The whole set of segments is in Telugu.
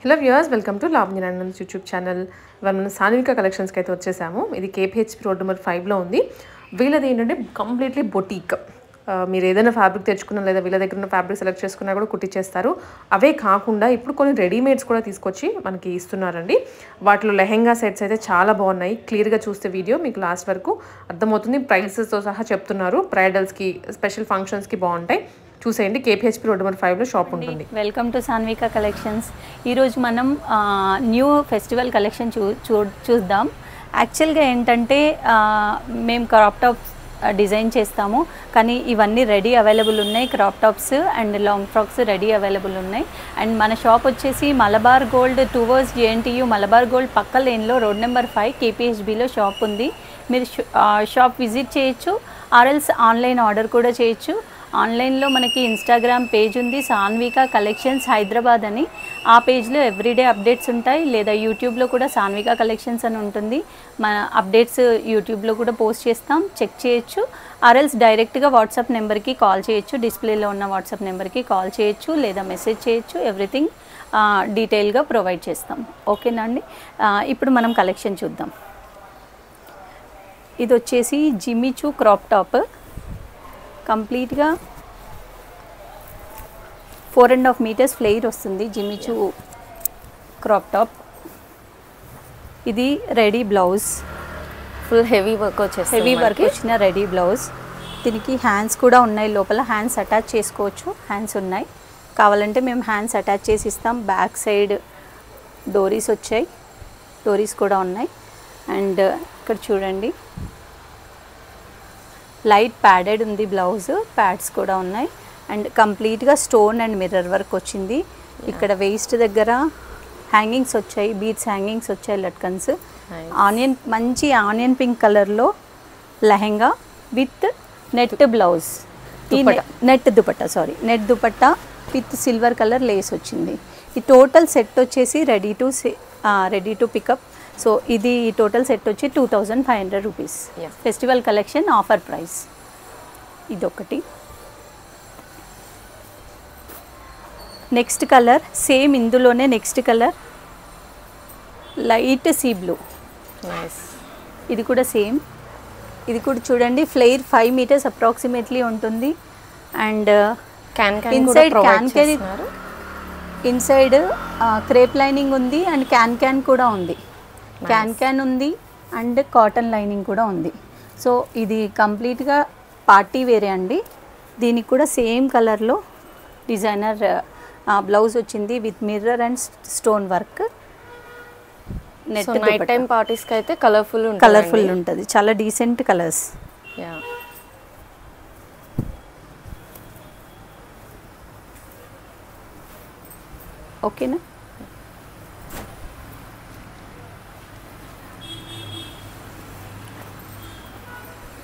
Hello viewers, welcome to Lavanya Nandan's YouTube channel. ఇవాళ మనం సాన్విక కలెక్షన్స్కి అయితే వచ్చేసాము. ఇది కేపీహెచ్పీ రోడ్ నెంబర్ 5లో ఉంది. వీళ్ళది ఏంటంటే కంప్లీట్లీ బొటీక్. మీరు ఏదైనా ఫ్యాబ్రిక్ తెచ్చుకున్నా లేదా వీళ్ళ దగ్గర ఉన్న ఫ్యాబ్రిక్ సెలెక్ట్ చేసుకున్నా కూడా కుట్టించేస్తారు. అవే కాకుండా ఇప్పుడు కొన్ని రెడీమేడ్స్ కూడా తీసుకొచ్చి మనకి ఇస్తున్నారండి. వాటిలో లెహెంగా సెట్స్ అయితే చాలా బాగున్నాయి. క్లియర్గా చూస్తే వీడియో మీకు లాస్ట్ వరకు అర్థమవుతుంది. ప్రైసెస్తో సహా చెప్తున్నారు. బ్రైడల్స్కి, స్పెషల్ ఫంక్షన్స్కి బాగుంటాయి. చూసేయండి. కేపీహెచ్పీ రోడ్ నెంబర్ 5లో షాప్ ఉంటుంది. Welcome to Sanvika collections. ఈరోజు మనం న్యూ ఫెస్టివల్ కలెక్షన్ చూద్దాం. యాక్చువల్గా ఏంటంటే మేము క్రాప్ టాప్స్ డిజైన్ చేస్తాము, కానీ ఇవన్నీ రెడీ అవైలబుల్ ఉన్నాయి. Crop tops and long frocks ready available ఉన్నాయి. అండ్ మన షాప్ వచ్చేసి Malabar gold towards JNTU Malabar gold పక్క లేన్లో రోడ్ నెంబర్ 5 KPHBలో షాప్ ఉంది. మీరు షాప్ విజిట్ చేయొచ్చు, ఆర్ఎల్స్ ఆన్లైన్ ఆర్డర్ కూడా చేయొచ్చు. ఆన్లైన్లో మనకి ఇన్స్టాగ్రామ్ పేజ్ ఉంది, సాన్విక కలెక్షన్స్ హైదరాబాద్ అని. ఆ పేజ్లో ఎవ్రీడే అప్డేట్స్ ఉంటాయి. లేదా యూట్యూబ్లో కూడా సాన్విక కలెక్షన్స్ అని ఉంటుంది. మన అప్డేట్స్ యూట్యూబ్లో కూడా పోస్ట్ చేస్తాం, చెక్ చేయొచ్చు. ఆర్ఎల్స్ డైరెక్ట్గా వాట్సాప్ నెంబర్కి కాల్ చేయొచ్చు. డిస్ప్లేలో ఉన్న వాట్సాప్ నెంబర్కి కాల్ చేయొచ్చు లేదా మెసేజ్ చేయొచ్చు. ఎవ్రీథింగ్ డీటెయిల్గా ప్రొవైడ్ చేస్తాం. ఓకేనా అండి? ఇప్పుడు మనం కలెక్షన్ చూద్దాం. ఇది వచ్చేసి జిమ్మిచూ క్రాప్ టాప్. కంప్లీట్గా 4.5 మీటర్స్ ఫ్లేర్ వస్తుంది. Jimmy Choo crop top. ఇది ready blouse, full heavy work వచ్చిన రెడీ బ్లౌజ్. దీనికి హ్యాండ్స్ కూడా ఉన్నాయి. లోపల హ్యాండ్స్ అటాచ్ చేసుకోవచ్చు. హ్యాండ్స్ ఉన్నాయి, కావాలంటే మేము హ్యాండ్స్ అటాచ్ చేసి ఇస్తాం. బ్యాక్ సైడ్ డోరీస్ వచ్చాయి, డోరీస్ కూడా ఉన్నాయి. అండ్ ఇక్కడ చూడండి, లైట్ ప్యాడెడ్ ఉంది బ్లౌజ్, ప్యాడ్స్ కూడా ఉన్నాయి. అండ్ కంప్లీట్గా స్టోన్ అండ్ మిర్రర్ వర్క్ వచ్చింది. ఇక్కడ వేస్ట్ దగ్గర హ్యాంగింగ్స్ వచ్చాయి, బీడ్స్ హ్యాంగింగ్స్ వచ్చాయి, లట్కన్స్. మంచి ఆనియన్ పింక్ కలర్లో lehenga with net blouse, net dupatta with silver colour Lay's వచ్చింది. ఈ టోటల్ సెట్ వచ్చేసి రెడీ టు పికప్. సో ఇది టోటల్ సెట్ వచ్చి 2500 rupees. Festival collection offer price. ఇదొకటి. నెక్స్ట్ కలర్ సేమ్ ఇందులోనే next colour light sea blue. ఇది కూడా సేమ్. ఇది కూడా చూడండి, ఫ్లేర్ 5 మీటర్స్ అప్రాక్సిమేట్లీ ఉంటుంది. అండ్ ఇన్సైడ్ క్రేప్ లైనింగ్ ఉంది అండ్ క్యాన్ కూడా ఉంది. క్యాన్ ఉంది అండ్ కాటన్ లైనింగ్ కూడా ఉంది. సో ఇది కంప్లీట్గా పార్టీ వేరే అండి. దీనికి కూడా సేమ్ కలర్లో డిజైనర్ బ్లౌజ్ వచ్చింది with mirror and stone work. Night time పార్టీస్కి అయితే కలర్ఫుల్ ఉంటుంది. చాలా డీసెంట్ కలర్స్. ఓకేనా?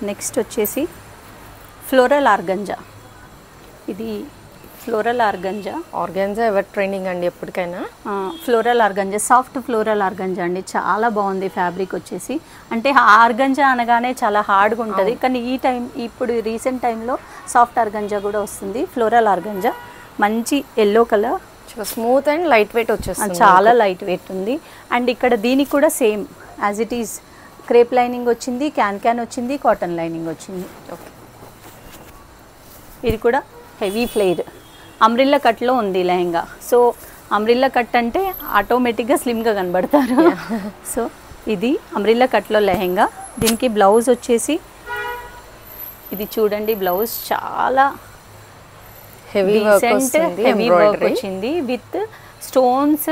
నెక్స్ట్ వచ్చేసి ఫ్లోరల్ ఆర్గంజా. ఇది ఫ్లోరల్ ఆర్గంజా ఎవర్ ట్రెండింగ్ అండి ఎప్పటికైనా. Floral organza, soft floral organza అండి. చాలా బాగుంది ఫ్యాబ్రిక్ వచ్చేసి. అంటే ఆర్గంజా అనగానే చాలా హార్డ్గా ఉంటుంది, కానీ ఇప్పుడు రీసెంట్ టైంలో సాఫ్ట్ ఆర్గంజా కూడా వస్తుంది. ఫ్లోరల్ ఆర్గంజా మంచి yellow colour, smooth and light weight వచ్చేస్తుంది. చాలా లైట్ వెయిట్ ఉంది. అండ్ ఇక్కడ దీనికి కూడా same as it is crepe lining వచ్చింది, క్యాన్ వచ్చింది, కాటన్ లైనింగ్ వచ్చింది. ఓకే. ఇది కూడా హెవీ ఫ్లేర్ అంబ్రిల్లా కట్లో ఉంది లెహెంగా. సో అంబ్రిల్లా కట్ అంటే ఆటోమేటిక్గా స్లిమ్గా కనబడతారు. సో ఇది అంబ్రిల్లా కట్లో లెహెంగా. దీనికి బ్లౌజ్ వచ్చేసి ఇది చూడండి, బ్లౌజ్ చాలా హెవీ వర్క్ వచ్చింది with stones,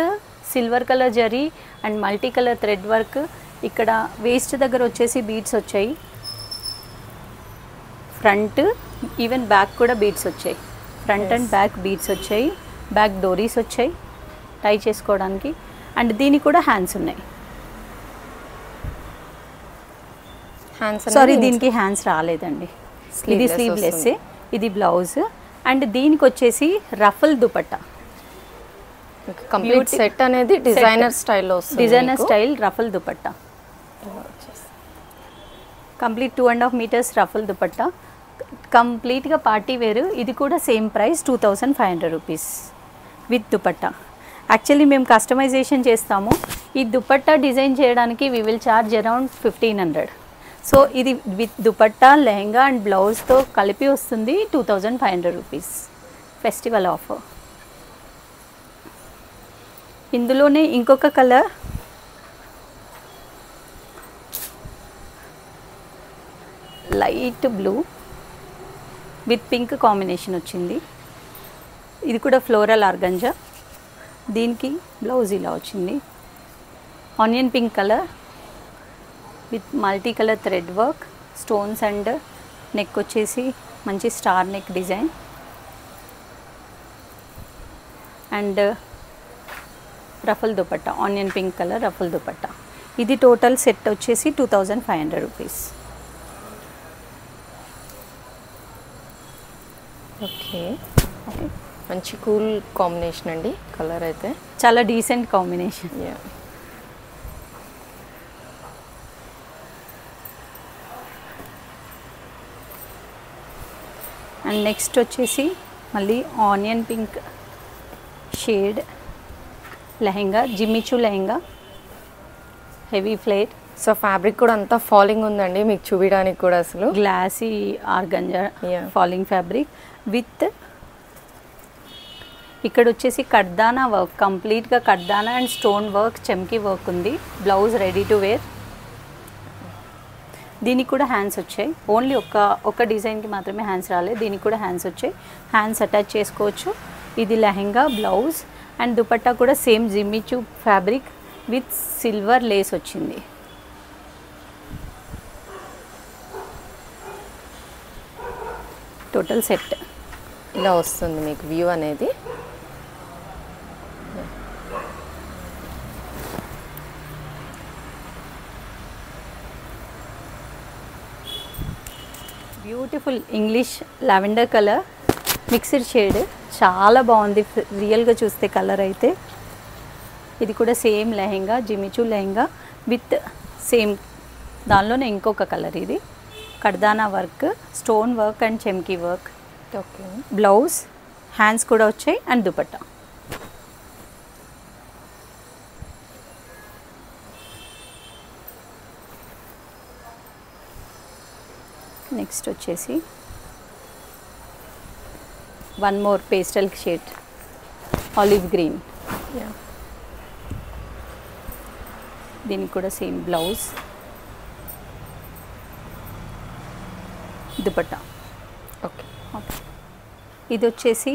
silver colour zari and multi colour thread work. ఇక్కడ వేస్ట్ దగ్గర వచ్చేసి బీడ్స్ వచ్చాయి. ఫ్రంట్ ఈవెన్ బ్యాక్ కూడా బీడ్స్ వచ్చాయి. ఫ్రంట్ అండ్ బ్యాక్ బీడ్స్ వచ్చాయి. బ్యాక్ డోరీస్ వచ్చాయి టై చేసుకోవడానికి. అండ్ దీనికి కూడా హ్యాండ్స్ ఉన్నాయి. దీనికి హ్యాండ్స్ రాలేదండి. ఇది స్లీవ్లెస్. ఇది బ్లౌజ్. అండ్ దీనికి వచ్చేసి రఫల్ దుపట్టా. కంప్లీట్ సెట్ అనేది డిజైనర్ స్టైల్లో వస్తుంది. Designer style ruffle dupatta. Complete 2.5 metres ruffle dupatta. కంప్లీట్గా పార్టీ వేరు. ఇది కూడా same price 2500 rupees with dupatta. Actually మేము కస్టమైజేషన్ చేస్తాము. ఈ దుపట్టా డిజైన్ చేయడానికి we will charge around 1500. So ఇది విత్ దుపట్టా లెహంగా అండ్ బ్లౌజ్తో కలిపి వస్తుంది 2500 రూపీస్ ఫెస్టివల్ ఆఫర్. ఇందులోనే ఇంకొక colour light blue with pink combination వచ్చింది. ఇది కూడా ఫ్లోరల్ ఆర్గంజా. దీనికి బ్లౌజ్ ఇలా వచ్చింది. Onion pink colour with multi colour thread work, stones and neck వచ్చేసి మంచి star neck design and ruffle dupatta, onion pink colour ruffle dupatta. ఇది టోటల్ సెట్ వచ్చేసి 2500 రూపీస్. ఓకే, మంచి కూల్ కాంబినేషన్ అండి. కలర్ అయితే చాలా డీసెంట్ కాంబినేషన్. అండ్ నెక్స్ట్ వచ్చేసి మళ్ళీ onion pink shade lehenga, Jimmy Choo lehenga, heavy flare. So fabric కూడా అంతా ఫాలింగ్ ఉందండి మీకు చూపించడానికి కూడా. అసలు glassy organza falling fabric with ఇక్కడ వచ్చేసి కడ్దానా వర్క్, కంప్లీట్గా కడ్దానా అండ్ స్టోన్ వర్క్, చెమ్కీ వర్క్ ఉంది. Blouse ready to wear. దీనికి కూడా హ్యాండ్స్ వచ్చాయి. ఓన్లీ ఒక డిజైన్కి మాత్రమే హ్యాండ్స్ రాలేదు, దీనికి కూడా హ్యాండ్స్ వచ్చాయి. హ్యాండ్స్ అటాచ్ చేసుకోవచ్చు. ఇది లెహంగా, బ్లౌజ్ అండ్ దుపట్టా కూడా same Jimmy Choo fabric with silver lace వచ్చింది. టోటల్ సెట్ ఇలా వస్తుంది మీకు వ్యూ అనేది. Beautiful English lavender colour mixed shade, చాలా బాగుంది రియల్గా చూస్తే కలర్ అయితే. ఇది కూడా same lehenga, Jimmy Choo lehenga with same దానిలోనే ఇంకొక కలర్. ఇది కడ్దానా వర్క్, స్టోన్ వర్క్ అండ్ చెమ్కీ వర్క్. ఓకే, బ్లౌజ్, హ్యాండ్స్ కూడా వచ్చాయి అండ్ దుపట్టా. నెక్స్ట్ వచ్చేసి one more pastel shade olive green. దీనికి కూడా same blouse, dupatta. Okay okay, ఇది వచ్చేసి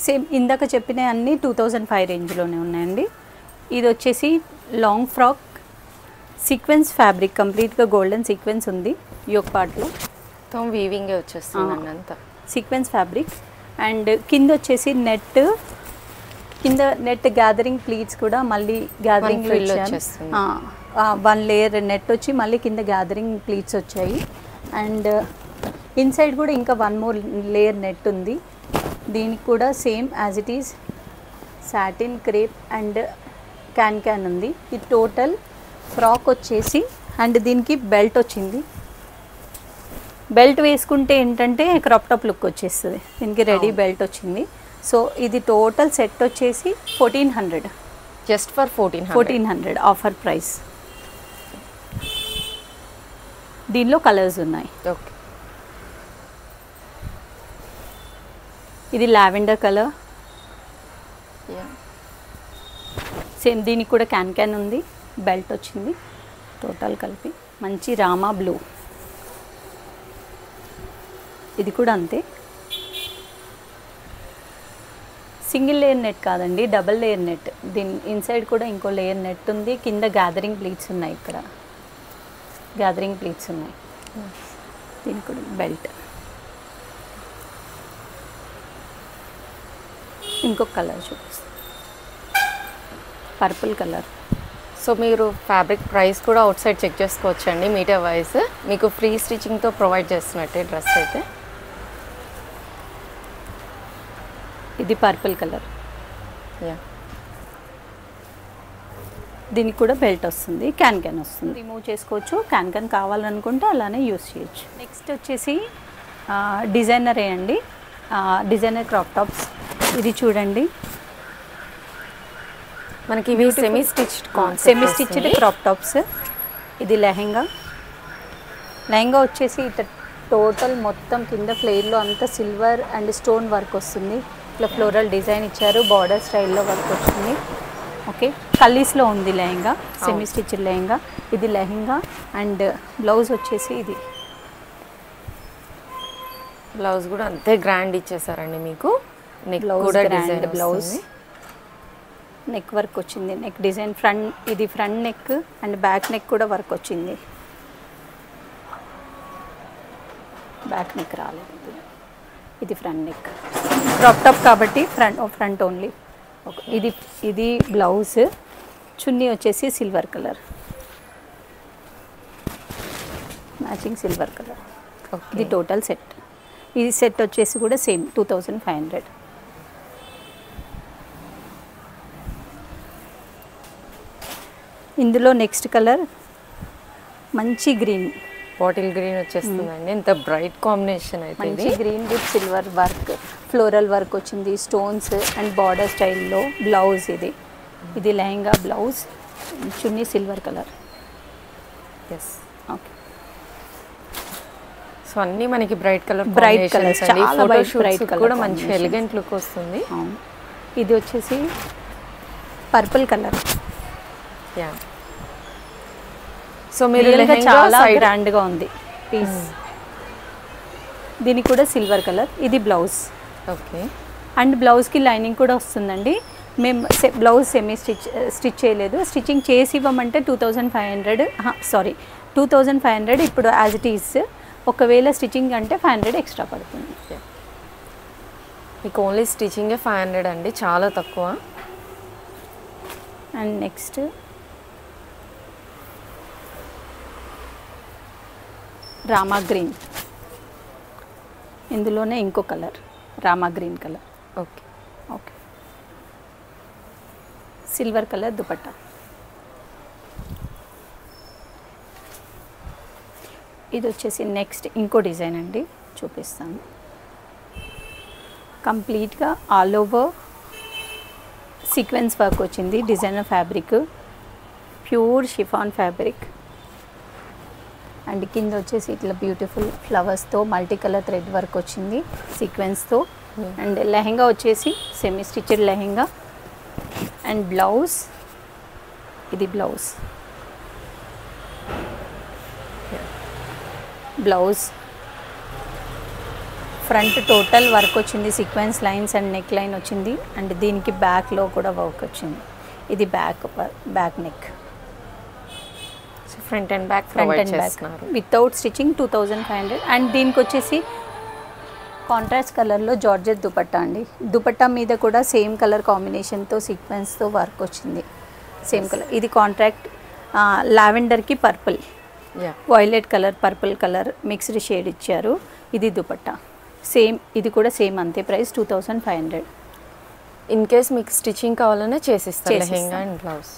సేమ్ ఇందాక చెప్పిన అన్నీ 2005 రేంజ్లోనే ఉన్నాయండి. ఇది వచ్చేసి లాంగ్ ఫ్రాక్ సీక్వెన్స్ ఫ్యాబ్రిక్, కంప్లీట్గా గోల్డెన్ సీక్వెన్స్ ఉంది యోక్ పార్ట్లో. మొత్తం వీవింగే వచ్చేస్తుంది అంతా సీక్వెన్స్ ఫ్యాబ్రిక్. అండ్ కింద వచ్చేసి కింద నెట్ గ్యాదరింగ్ ప్లీట్స్ కూడా మళ్ళీ గ్యాదరింగ్ వచ్చేస్తుంది. 1 లేయర్ నెట్ వచ్చి మళ్ళీ కింద గ్యాదరింగ్ ప్లీట్స్ వచ్చాయి. అండ్ ఇన్సైడ్ కూడా ఇంకా 1 మోర్ లేయర్ నెట్ ఉంది. దీనికి కూడా same as it is satin crepe and can ఉంది. ఇది టోటల్ ఫ్రాక్ వచ్చేసి అండ్ దీనికి బెల్ట్ వచ్చింది. బెల్ట్ వేసుకుంటే ఏంటంటే క్రాప్ టాప్ లుక్ వచ్చేస్తుంది. దీనికి రెడీ బెల్ట్ వచ్చింది. సో ఇది టోటల్ సెట్ వచ్చేసి 1400, జస్ట్ ఫర్ 1400 ఆఫర్ ప్రైస్. దీనిలో కలర్స్ ఉన్నాయి. ఓకే, ఇది లావెండర్ కలర్, సేమ్ దీనికి కూడా క్యాన్ ఉంది, బెల్ట్ వచ్చింది. టోటల్ కలిపి మంచి రామా బ్లూ. ఇది కూడా అంతే, సింగిల్ లేయర్ నెట్ కాదండి, డబల్ లేయర్ నెట్. దీని ఇన్సైడ్ కూడా ఇంకో లేయర్ నెట్ ఉంది. కింద గ్యాదరింగ్ ప్లీట్స్ ఉన్నాయి, ఇక్కడ గ్యాదరింగ్ ప్లీట్స్ ఉన్నాయి. దీనికి కూడా బెల్ట్. ఇంకొక కలర్ చూపిస్తాను, పర్పుల్ కలర్. సో మీరు ఫ్యాబ్రిక్ ప్రైస్ కూడా అవుట్ సైడ్ చెక్ చేసుకోవచ్చండి మీటర్ వైజ్. మీకు ఫ్రీ స్టిచ్చింగ్తో ప్రొవైడ్ చేస్తున్నట్టే డ్రెస్ అయితే. ఇది పర్పుల్ కలర్. యా, దీనికి కూడా బెల్ట్ వస్తుంది, క్యాన్ వస్తుంది. రిమూవ్ చేసుకోవచ్చు, క్యాన్ కావాలనుకుంటే అలానే యూస్ చేయొచ్చు. నెక్స్ట్ వచ్చేసి డిజైనరే అండి, డిజైనర్ క్రాప్ టాప్స్. ఇది చూడండి, మనకి ఇవి semi stitched semi stitched crop tops. ఇది లెహెంగా వచ్చేసి ఇట్లా టోటల్ మొత్తం కింద ఫ్లేర్లో అంతా సిల్వర్ అండ్ స్టోన్ వర్క్ వస్తుంది. ఇట్లా ఫ్లోరల్ డిజైన్ ఇచ్చారు, బార్డర్ స్టైల్లో వర్క్ వస్తుంది. ఓకే, కల్లీస్లో ఉంది లెహెంగా, సెమీ స్టిచ్డ్ లెహెంగా. ఇది లెహెంగా అండ్ బ్లౌజ్ వచ్చేసి ఇది. బ్లౌజ్ కూడా అంతే గ్రాండ్ ఇచ్చేసారండి మీకు. నెక్ బ్లౌజ్ కూడా grand design blouse, neck work వచ్చింది. నెక్ డిజైన్ ఇది front neck and back neck కూడా వర్క్ వచ్చింది. బ్యాక్ నెక్ రాలేదు. ఇది ఫ్రంట్ నెక్, క్రాప్ టాప్ కాబట్టి ఫ్రంట్ ఓన్లీ. ఇది బ్లౌజ్. చున్నీ వచ్చేసి silver colour, matching silver colour. ఇది టోటల్ సెట్. ఇది సెట్ వచ్చేసి కూడా సేమ్ 2500. ఇందులో నెక్స్ట్ కలర్ మంచి గ్రీన్, బాటిల్ గ్రీన్ వచ్చేస్తుందండి. ఎంత బ్రైట్ కాంబినేషన్ అయితే. మంచి green with silver work, floral work వచ్చింది, స్టోన్స్ అండ్ బార్డర్ స్టైల్లో బ్లౌజ్. ఇది lehenga blouse, chunni silver colour. Yes, okay. So అన్నీ మనకి బ్రైట్ కలర్, చాలా బ్రైట్ కలర్ కూడా మంచి ఎలిగెంట్ లుక్ వస్తుంది. ఇది వచ్చేసి పర్పుల్ కలర్. యా, సో మీరు చాలా గ్రాండ్గా ఉంది పీస్. దీనికి కూడా సిల్వర్ కలర్. ఇది బ్లౌజ్. ఓకే, అండ్ బ్లౌజ్కి లైనింగ్ కూడా వస్తుందండి. మేము బ్లౌజ్ సెమీ స్టిచ్ చేయలేదు. స్టిచ్చింగ్ చేసి ఇవ్వమంటే 2500, సారీ 2500 ఇప్పుడు యాజ్ ఇట్ ఈస్. ఒకవేళ స్టిచ్చింగ్ అంటే 500 ఎక్స్ట్రా పడుతుంది. మీకు ఓన్లీ స్టిచ్చింగే 500 అండి, చాలా తక్కువ. And next Rama green. ఇందులోనే ఇంకో colour Rama green colour. Okay okay, silver colour dupatta. ఇది వచ్చేసి నెక్స్ట్ ఇంకో డిజైన్ అండి, చూపిస్తాను. కంప్లీట్గా ఆల్ ఓవర్ సీక్వెన్స్ వర్క్ వచ్చింది. Designer fabric, pure chiffon fabric. And కింద వచ్చేసి ఇట్లా బ్యూటిఫుల్ ఫ్లవర్స్తో మల్టీ కలర్ థ్రెడ్ వర్క్ వచ్చింది సీక్వెన్స్తో. అండ్ లెహెంగా వచ్చేసి semi stitched lehenga. And blouse, ఇది blouse. Blouse front total work వచ్చింది, sequence lines and neck line వచ్చింది. అండ్ దీనికి బ్యాక్లో కూడా వర్క్ వచ్చింది. ఇది back neck, front and back without stitching 2500. And దీనికి వచ్చేసి కాంట్రాస్ట్ కలర్లో జార్జెట్ దుపట్టా అండి. దుపట్టా మీద కూడా సేమ్ కలర్ కాంబినేషన్తో సీక్వెన్స్తో వర్క్ వచ్చింది, సేమ్ కలర్. ఇది కాంట్రాక్ట్ లావెండర్కి purple, violet colour purple colour mixed shade ఇచ్చారు. ఇది దుపట్టా సేమ్, ఇది కూడా సేమ్ అంతే ప్రైస్ 2500. ఇన్ కేస్ మీకు స్టిచ్చింగ్ కావాలన్నా చేసిస్తారు లెహెంగా అండ్ బ్లౌజ్.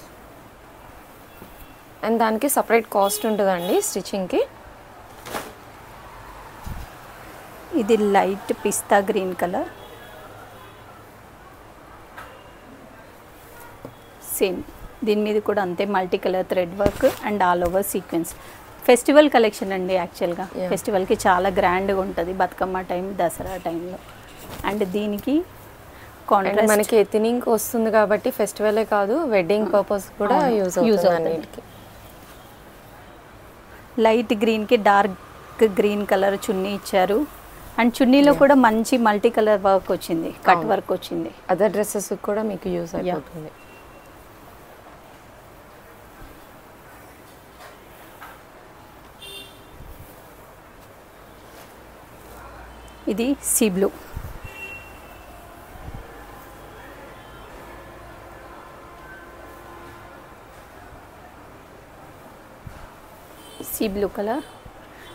అండ్ దానికి సపరేట్ కాస్ట్ ఉంటుందండి స్టిచ్చింగ్కి. ఇది light pista green colour, same దీని మీద కూడా అంతే multi colour thread work and all over sequence. Festival collection అండి, యాక్చువల్గా ఫెస్టివల్కి చాలా గ్రాండ్గా ఉంటుంది, బతుకమ్మ టైం, దసరా టైంలో. అండ్ దీనికి కాంట్రాస్ట్ మనకి ఎథనిక్ వస్తుంది కాబట్టి ఫెస్టివలే కాదు, వెడ్డింగ్ పర్పస్ కూడా యూజ్ అవుతుంది. లైట్ గ్రీన్కి డార్క్ గ్రీన్ కలర్ చున్నీ ఇచ్చారు. అండ్ చున్నీలో కూడా మంచి మల్టీ కలర్ వర్క్ వచ్చింది, కట్ వర్క్ వచ్చింది. అదర్ డ్రెస్సెస్ కూడా మీకు యూజ్ అయిపోతుంది. ఇది sea blue, see blue colour.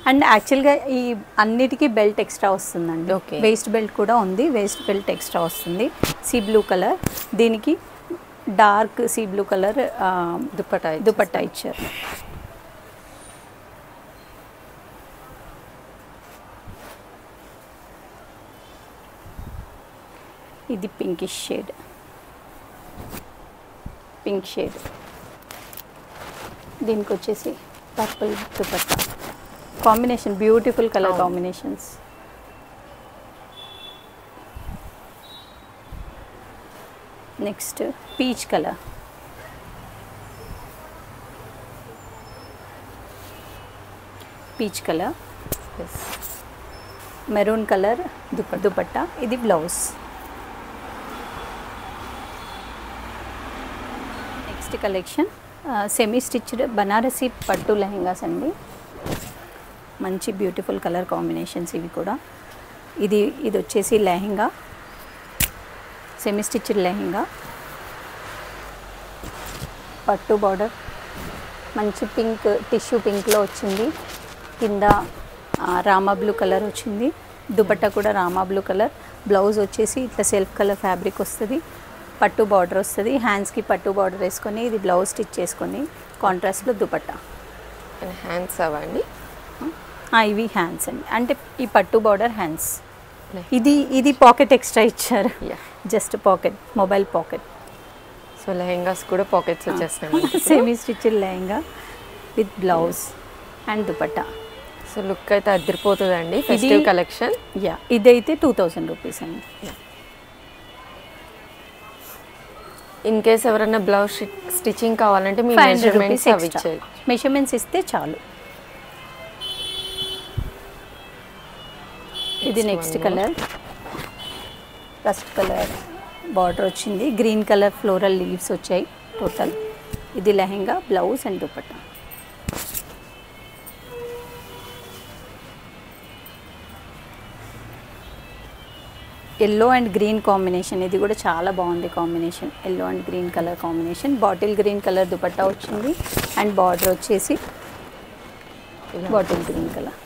And యాక్చువల్గా ఈ అన్నిటికీ బెల్ట్ ఎక్స్ట్రా వస్తుందండి. ఓకే, వేస్ట్ బెల్ట్ కూడా ఉంది, వేస్ట్ బెల్ట్ ఎక్స్ట్రా వస్తుంది. సీ బ్లూ కలర్, దీనికి dark sea blue colour dupatta ఇచ్చారు. ఇది పింకిష్ షేడ్, పింక్ షేడ్, దీనికి వచ్చేసి purple dupatta combination, beautiful colour combinations. Next peach colour, peach colour, maroon colour dupatta, ఇది blouse. Next collection semi stitched Banarasi పట్టు లెహెంగాస్ అండి. మంచి బ్యూటిఫుల్ కలర్ కాంబినేషన్స్ ఇవి కూడా. ఇది వచ్చేసి లెహెంగా, సెమీ స్టిచ్డ్ లెహెంగా, పట్టు బార్డర్, మంచి పింక్ టిష్యూ పింక్లో వచ్చింది. కింద రామా బ్లూ కలర్ వచ్చింది. దుపట్టా కూడా రామా బ్లూ కలర్. బ్లౌజ్ వచ్చేసి ఇట్లా సెల్ఫ్ కలర్ ఫ్యాబ్రిక్ వస్తుంది. పట్టు బార్డర్ వస్తుంది. హ్యాండ్స్కి పట్టు బార్డర్ వేసుకొని ఇది బ్లౌజ్ స్టిచ్ చేసుకొని కాంట్రాస్ట్లో దుపట్టా. హ్యాండ్స్ అవండి, ఇవి హ్యాండ్స్ అండి, అంటే ఈ పట్టు బార్డర్ హ్యాండ్స్. ఇది పాకెట్ ఎక్స్ట్రా ఇచ్చారు, just pocket, mobile pocket. So lehengas కూడా పాకెట్స్ వచ్చేస్తాయి. Semi stitched lehenga with blouse and dupatta. So look అయితే అదిరిపోతుందండి ఫెస్టివ్ కలెక్షన్. ఇదైతే 2000 రూపీస్ అండి. ఇన్ కేస్ ఎవరైనా బ్లౌజ్ స్టిచ్చింగ్ కావాలంటే మీ 500 రూపీస్ అవి ఇచ్చేది, మెజర్మెంట్స్ ఇస్తే చాలు. ఇది next colour, first colour border వచ్చింది. గ్రీన్ కలర్ ఫ్లోరల్ లీవ్స్ వచ్చాయి టోటల్. ఇది lehenga, blouse and dupatta. Yellow and green combination, ఇది కూడా చాలా బాగుంది combination. Yellow and green colour combination. Bottle green colour dupatta వచ్చింది అండ్ బార్డర్ వచ్చేసి బాటిల్ గ్రీన్ కలర్.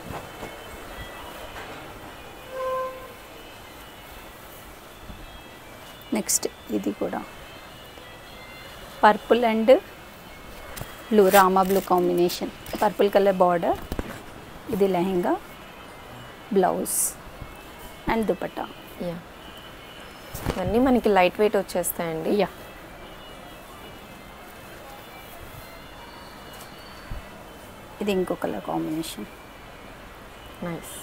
నెక్స్ట్ ఇది కూడా purple and blue, Rama blue combination. Purple colour border. ఇది లెహెంగా, బ్లౌజ్ అండ్ దుపట్టా. ఇవన్నీ మనకి లైట్ వెయిట్ వచ్చేస్తాయండి. ఇది ఇంకో colour combination, nice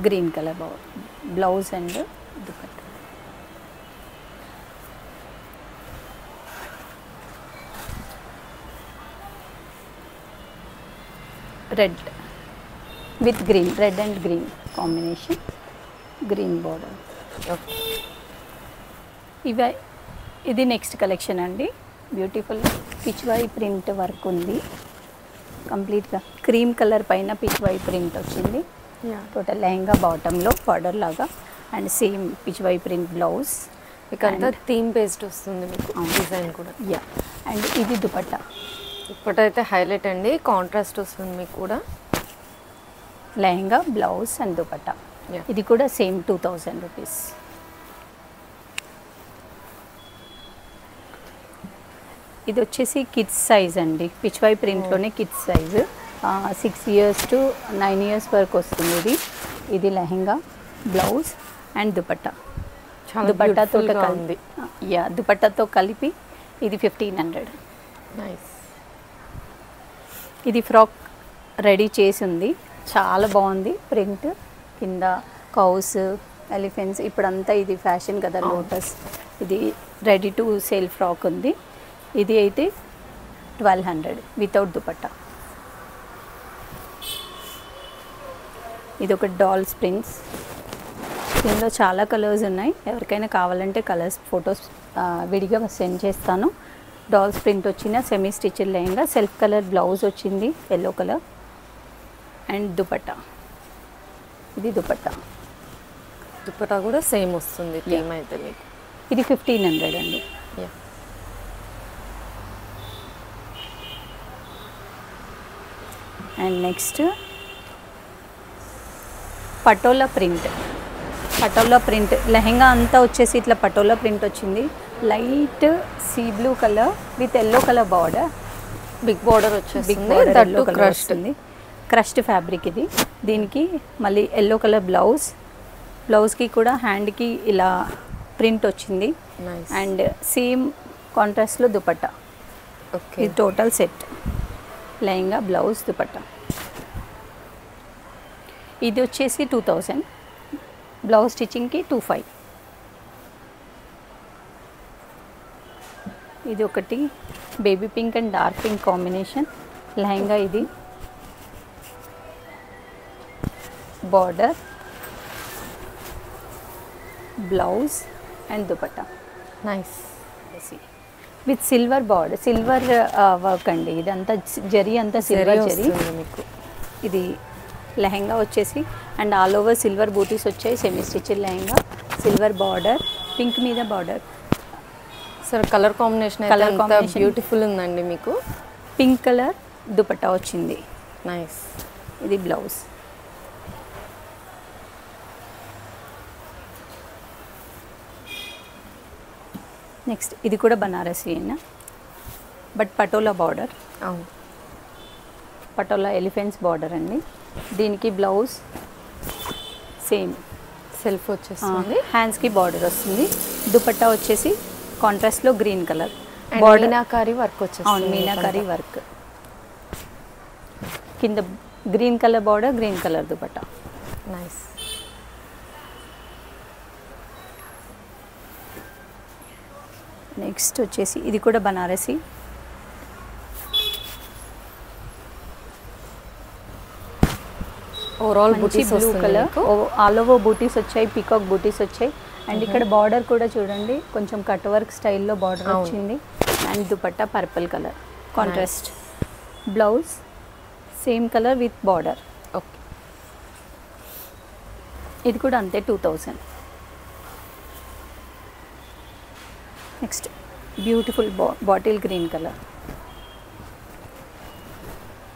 green colour blouse and dupatta. Red with green, red and green combination, green border. ఇది నెక్స్ట్ కలెక్షన్ అండి. బ్యూటిఫుల్ పిచ్వాయి ప్రింట్ వర్క్ ఉంది కంప్లీట్గా. క్రీమ్ కలర్ పైన పిచ్వాయి ప్రింట్ వచ్చింది. టోటల్ లెహంగా బాటంలో బార్డర్ లాగా and same pichwai print blouse. ఇకంతా థీమ్ బేస్డ్ వస్తుంది మీకు డిజైన్ కూడా. అండ్ ఇది దుపట్టా. ఇప్పటైతే హైలైట్ అండి, కాంట్రాస్ట్ వస్తుంది మీకు కూడా. Lehenga, blouse and dupatta. ఇది కూడా సేమ్ 2000 రూపీస్. ఇది వచ్చేసి కిడ్స్ సైజ్ అండి, పిచ్వాయి ప్రింట్లోనే kids size. 6 years to 9 years వరకు వస్తుంది. ఇది లెహంగా, బ్లౌజ్ అండ్ దుపట్టా. దుపట్టాతో కలిపి, దుపట్టాతో కలిపి ఇది 1500. నైస్. ఇది ఫ్రాక్ రెడీ చేసి ఉంది, చాలా బాగుంది ప్రింట్. కింద కౌస్, ఎలిఫెంట్స్, ఇప్పుడంతా ఇది ఫ్యాషన్ కదా, లోటస్. ఇది రెడీ టు సేల్ ఫ్రాక్ ఉంది. ఇది అయితే 1200 వితౌట్ దుపట్టా. ఇది ఒక డాల్స్ ప్రింట్స్. దీనిలో చాలా కలర్స్ ఉన్నాయి, ఎవరికైనా కావాలంటే కలర్స్ ఫొటోస్ విడిగా సెండ్ చేస్తాను. డాల్స్ ప్రింట్ వచ్చిన semi stitched lehenga, self colour blouse వచ్చింది ఎల్లో కలర్ అండ్ దుపట్టా. ఇది దుపట్టా. దుపట్టా కూడా సేమ్ వస్తుంది థీమ్ అయితే మీకు. ఇది 1500 అండి. And next Patola print. Patola print lehenga అంతా వచ్చేసి ఇట్లా పటోలా ప్రింట్ వచ్చింది. Light sea blue colour with yellow colour border. Big border వచ్చేసింది, ఎల్లో కలర్ వస్తుంది. క్రష్డ్ ఫ్యాబ్రిక్ ఇది. దీనికి మళ్ళీ ఎల్లో కలర్ బ్లౌజ్. బ్లౌజ్కి కూడా హ్యాండ్కి ఇలా ప్రింట్ వచ్చింది. అండ్ సేమ్ కాంట్రాస్ట్లో దుపట్టా. ఓకే. ఇది total set. Lehenga, blouse, dupatta. ఇది వచ్చేసి 2000. బ్లౌజ్ స్టిచ్చింగ్కి 2500. ఇది ఒకటి baby pink and dark pink combination lehenga. ఇది border, blouse and dupatta. Nice. With silver border, silver work అండి. ఇదంతా జరీ అంతా సిల్వర్ జరీ మీకు. ఇది లెహంగా వచ్చేసి అండ్ ఆల్ ఓవర్ సిల్వర్ బూటీస్ వచ్చాయి. Semi stitched lehenga, silver border, pink మీద border. Sir colour combination beautiful ఉందండి మీకు. పింక్ కలర్ దుపట్టా వచ్చింది. నైస్. ఇది బ్లౌజ్. నెక్స్ట్ ఇది కూడా బనారసి అయినా బట్ పటోలా బార్డర్. అవును, పటోలా ఎలిఫెంట్స్ బార్డర్ అండి. దీనికి బ్లౌజ్ సేమ్ సెల్ఫ్ వచ్చేస్తుంది. హ్యాండ్స్కి బార్డర్ వస్తుంది. దుపట్టా వచ్చేసి కాంట్రాస్ట్లో green colour border, meenakari work వచ్చేస్తుంది. అవును, మీనాకారి వర్క్. కింద green colour border, green colour dupatta. Nice. Next వచ్చేసి ఇది కూడా బనారసి. ఓవరాల్ మంచి బూటీస్ బ్లూ కలర్, ఆల్ ఓవర్ బూటీస్ వచ్చాయి, పీకాక్ బూటీస్ వచ్చాయి. అండ్ ఇక్కడ బార్డర్ కూడా చూడండి కొంచెం కట్ వర్క్ స్టైల్లో బార్డర్ వచ్చింది. And dupatta purple colour contrast. Blouse same colour with border. Okay. ఇది కూడా అంతే 2000. Next beautiful bottle green colour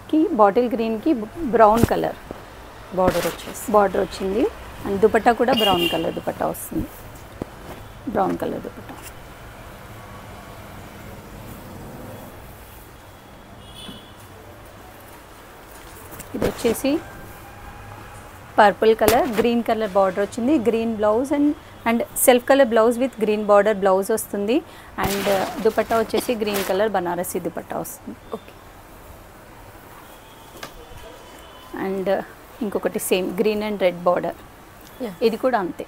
కి, బాటిల్ గ్రీన్కి బ్రౌన్ కలర్ బార్డర్ వచ్చింది. అండ్ దుపట్టా కూడా బ్రౌన్ కలర్ దుపట్టా వస్తుంది. Brown colour dupatta. ఇది వచ్చేసి purple colour, green colour border వచ్చింది. Green blouse and self colour blouse with green border blouse వస్తుంది. అండ్ దుపట్టా వచ్చేసి గ్రీన్ కలర్ బనారసి దుపట్టా వస్తుంది. ఓకే. అండ్ ఇంకొకటి same green and red border. ఇది కూడా అంతే.